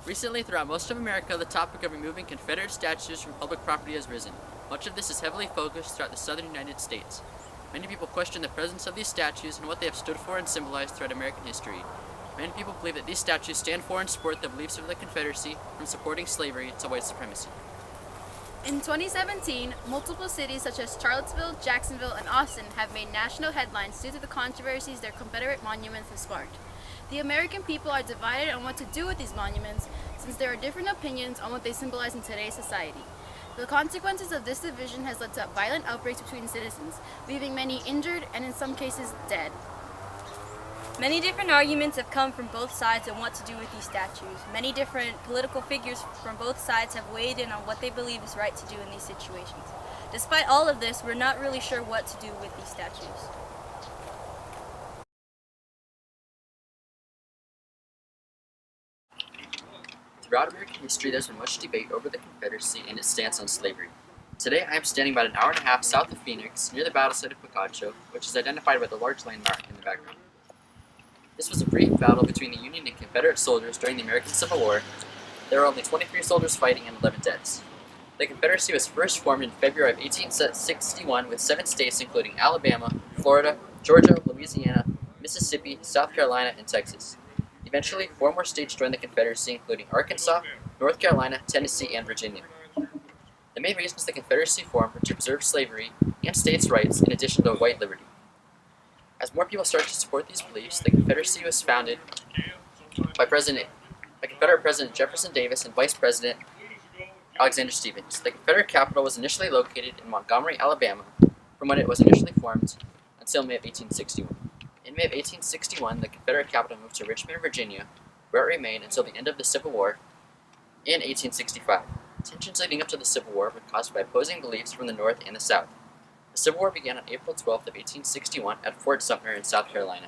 Recently, throughout most of America, the topic of removing Confederate statues from public property has risen. Much of this is heavily focused throughout the southern United States. Many people question the presence of these statues and what they have stood for and symbolized throughout American history. Many people believe that these statues stand for and support the beliefs of the Confederacy, from supporting slavery to white supremacy. In 2017, multiple cities such as Charlottesville, Jacksonville, and Austin have made national headlines due to the controversies their Confederate monuments have sparked. The American people are divided on what to do with these monuments, since there are different opinions on what they symbolize in today's society. The consequences of this division has led to violent outbreaks between citizens, leaving many injured and in some cases dead. Many different arguments have come from both sides on what to do with these statues. Many different political figures from both sides have weighed in on what they believe is right to do in these situations. Despite all of this, we're not really sure what to do with these statues. Throughout American history, there's been much debate over the Confederacy and its stance on slavery. Today, I am standing about an hour and a half south of Phoenix, near the battle site of Picacho, which is identified by the large landmark in the background. This was a brief battle between the Union and Confederate soldiers during the American Civil War. There were only 23 soldiers fighting and 11 deaths. The Confederacy was first formed in February of 1861 with 7 states including Alabama, Florida, Georgia, Louisiana, Mississippi, South Carolina, and Texas. Eventually, 4 more states joined the Confederacy, including Arkansas, North Carolina, Tennessee, and Virginia. The main reasons the Confederacy formed were to preserve slavery and states' rights in addition to white liberty. As more people started to support these beliefs, the Confederacy was founded by Confederate President Jefferson Davis and Vice President Alexander Stephens. The Confederate capital was initially located in Montgomery, Alabama, from when it was initially formed until May of 1861. In May of 1861, the Confederate capital moved to Richmond, Virginia, where it remained until the end of the Civil War in 1865. Tensions leading up to the Civil War were caused by opposing beliefs from the North and the South. The Civil War began on April 12th of 1861 at Fort Sumter in South Carolina.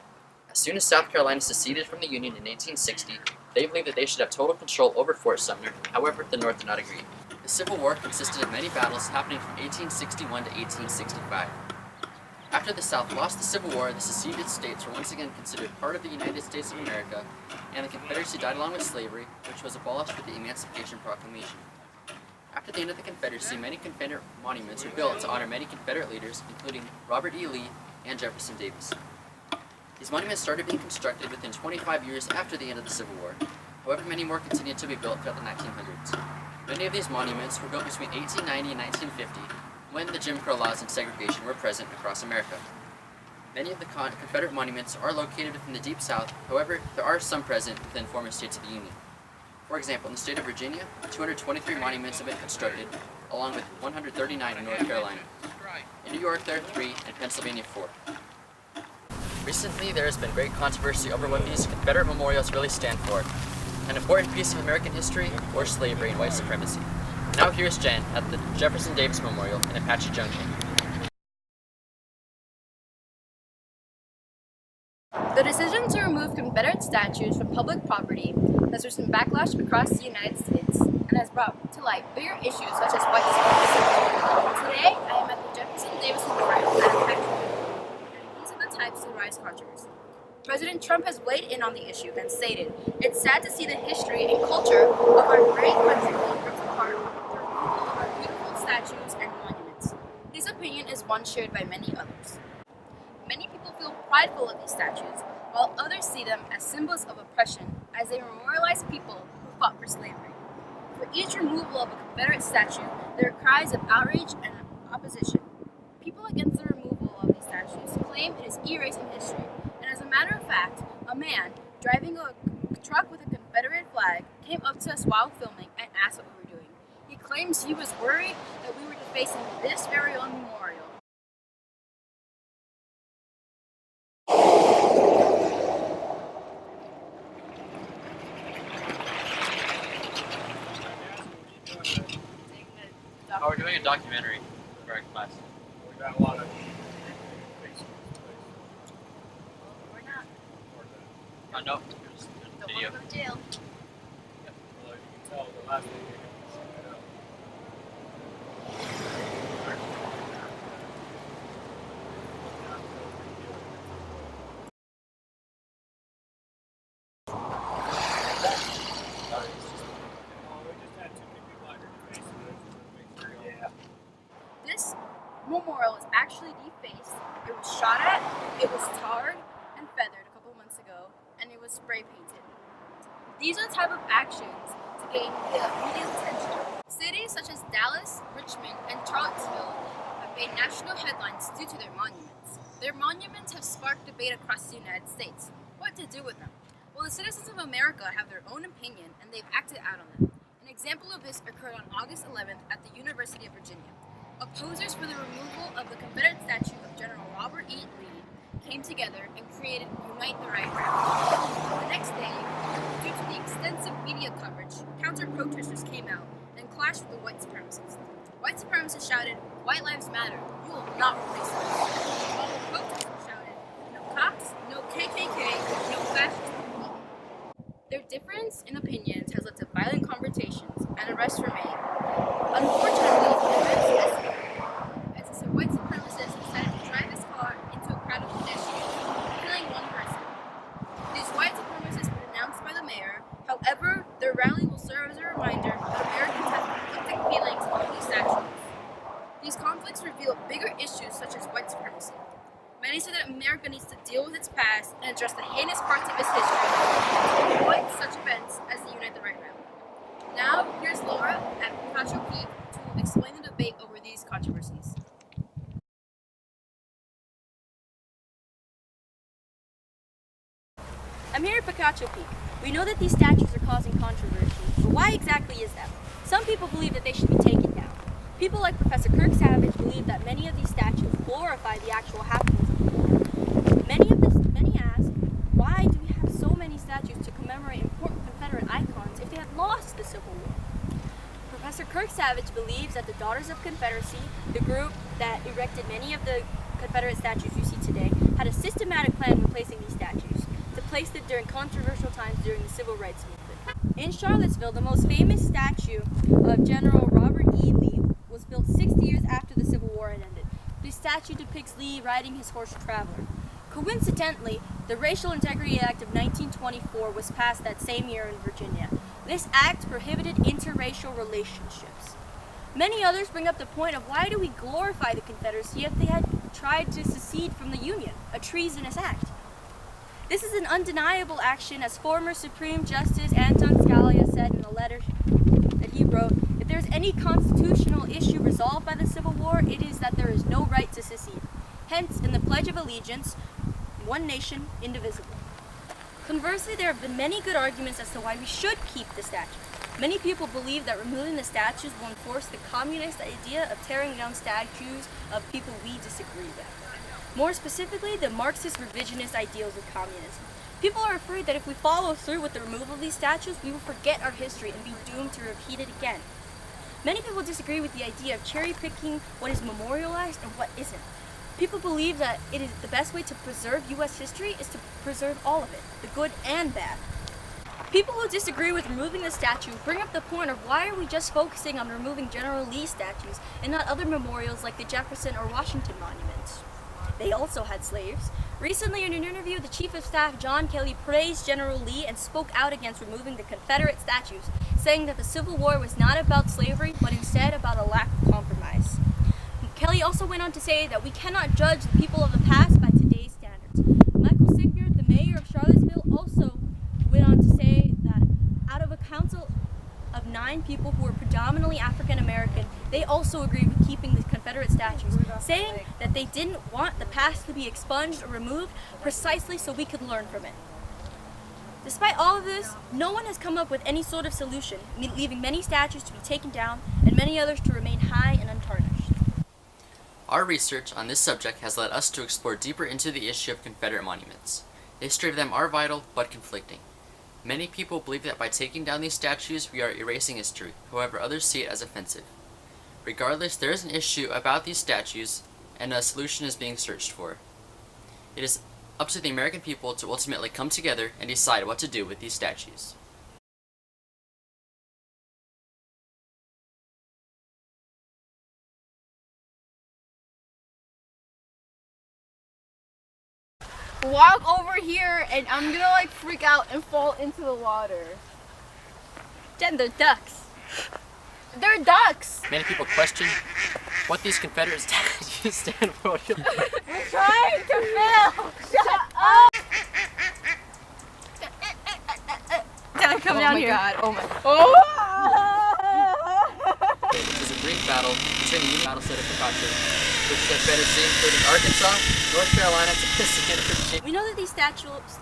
As soon as South Carolina seceded from the Union in 1860, they believed that they should have total control over Fort Sumter. However, the North did not agree. The Civil War consisted of many battles happening from 1861 to 1865. After the South lost the Civil War, the seceded states were once again considered part of the United States of America, and the Confederacy died along with slavery, which was abolished with the Emancipation Proclamation. After the end of the Confederacy, many Confederate monuments were built to honor many Confederate leaders, including Robert E. Lee and Jefferson Davis. These monuments started being constructed within 25 years after the end of the Civil War. However, many more continued to be built throughout the 1900s. Many of these monuments were built between 1890 and 1950, when the Jim Crow laws and segregation were present across America. Many of the Confederate monuments are located within the Deep South. However, there are some present within former states of the Union. For example, in the state of Virginia, 223 monuments have been constructed, along with 139 in North Carolina. In New York, there are 3, and Pennsylvania 4. Recently, there has been great controversy over what these Confederate memorials really stand for: an important piece of American history, or slavery and white supremacy. Now here's Jen at the Jefferson Davis Memorial in Apache Junction. The decision to remove Confederate statues from public property has risen backlash across the United States and has brought to light bigger issues such as white supremacy. Today, I am at the Jefferson Davis Memorial at Apache Junction. These are the types that rise controversy. President Trump has weighed in on the issue and stated, "It's sad to see the history and culture of our great country being ripped apart through removal of our beautiful statues and monuments." His opinion is one shared by many others. Many people feel prideful of these statues, while others see them as symbols of oppression, as they memorialize people who fought for slavery. For each removal of a Confederate statue, there are cries of outrage and opposition. People against the removal of these statues claim it is erasing history, and as a matter of fact, a man driving a truck with a Confederate flag came up to us while filming and asked what we were doing. He claims he was worried that we were defacing this very own memorial. Oh, we're doing a documentary for our class. We got a lot of We're not. Oh, no, there's Don't video. want to go to jail. well, you can tell the last thing they got was memorial is actually defaced, it was shot at, it was tarred and feathered a couple months ago, and it was spray painted. These are the type of actions to gain media attention. Cities such as Dallas, Richmond, and Charlottesville have made national headlines due to their monuments. Their monuments have sparked debate across the United States. What to do with them? Well, the citizens of America have their own opinion, and they've acted out on them. An example of this occurred on August 11th at the University of Virginia. Opposers for the removal of the Confederate statue of General Robert E. Lee came together and created Unite the Right rally. The next day, due to the extensive media coverage, counter-protesters came out and clashed with the white supremacists. White supremacists shouted, "White lives matter, you will not replace us." While the protesters shouted, "No cops, no KKK, no fascists." Their difference in opinions has led to violent confrontations and arrests were made. Unfortunately, events escalated as a white supremacist decided to drive his car into a crowd of pedestrians, killing one person. These white supremacists were denounced by the mayor. However, their rally will serve as a reminder that Americans have conflicting feelings about these statues. These conflicts reveal bigger issues such as white supremacy. Many say that America needs to deal with its past and address the heinous parts of its history to avoid such events as the Unite the Right rally. Now, here's Laura at Picacho Peak to explain the debate over these controversies. I'm here at Picacho Peak. We know that these statues are causing controversy, but why exactly is that? Some people believe that they should be taken down. People like Professor Kirk Savage believe that many of these statues glorify the actual happenings. Many ask, why do we have so many statues to commemorate important Confederate icons if they had lost the Civil War? Professor Kirk Savage believes that the Daughters of Confederacy, the group that erected many of the Confederate statues you see today, had a systematic plan when placing these statues, to place them during controversial times during the Civil Rights Movement. In Charlottesville, the most famous statue of General Robert E. Lee was built 60 years after the Civil War had ended. This statue depicts Lee riding his horse Traveler. Coincidentally, the Racial Integrity Act of 1924 was passed that same year in Virginia. This act prohibited interracial relationships. Many others bring up the point of why do we glorify the Confederacy if they had tried to secede from the Union, a treasonous act. This is an undeniable action, as former Supreme Justice Anton Scalia said in a letter that he wrote, "If there's any constitutional issue resolved by the Civil War, it is that there is no right to secede. Hence, in the Pledge of Allegiance, one nation, indivisible." Conversely, there have been many good arguments as to why we should keep the statues. Many people believe that removing the statues will enforce the communist idea of tearing down statues of people we disagree with. More specifically, the Marxist revisionist ideals of communism. People are afraid that if we follow through with the removal of these statues, we will forget our history and be doomed to repeat it again. Many people disagree with the idea of cherry-picking what is memorialized and what isn't. People believe that it is the best way to preserve U.S. history is to preserve all of it, the good and bad. People who disagree with removing the statue bring up the point of why are we just focusing on removing General Lee statues and not other memorials like the Jefferson or Washington monuments. They also had slaves. Recently, in an interview, the Chief of Staff, John Kelly, praised General Lee and spoke out against removing the Confederate statues, saying that the Civil War was not about slavery, but instead about a lack of compromise. Kelly also went on to say that we cannot judge the people of the past by today's standards. Michael Signer, the mayor of Charlottesville, also went on to say that out of a council of 9 people who were predominantly African American, they also agreed with keeping the Confederate statues, saying that they didn't want the past to be expunged or removed precisely so we could learn from it. Despite all of this, no one has come up with any sort of solution, leaving many statues to be taken down and many others to remain high and untarnished. Our research on this subject has led us to explore deeper into the issue of Confederate monuments. The history of them are vital, but conflicting. Many people believe that by taking down these statues, we are erasing history. However, others see it as offensive. Regardless, there is an issue about these statues, and a solution is being searched for. It is up to the American people to ultimately come together and decide what to do with these statues. Walk over here and I'm gonna like freak out and fall into the water. Jen, they're ducks. They're ducks. Many people question what these Confederate statues stand for. We're trying to film. Shut up. Dad, come down here. Oh my god. It was a brief battle between the Union battleside of Picacho, which the Confederacy, including Arkansas, North Carolina, Tennessee, and Virginia. We know that these statues.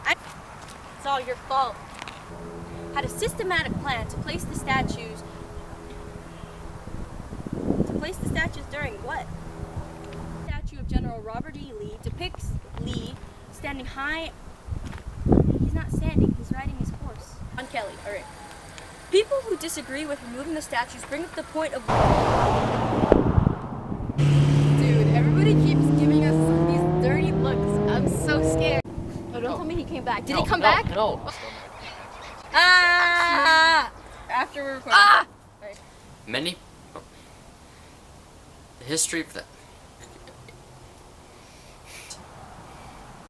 It's all your fault. Had a systematic plan to place the statues. During what? The statue of General Robert E. Lee depicts Lee standing high. He's not standing, he's riding his horse. On Kelly, alright. People who disagree with removing the statues bring up the point of. Dude, everybody keeps giving us these dirty looks. I'm so scared. Oh, don't tell me he came back. Did No, he come no, back? No. After we're recording. Ah! Many. The history of the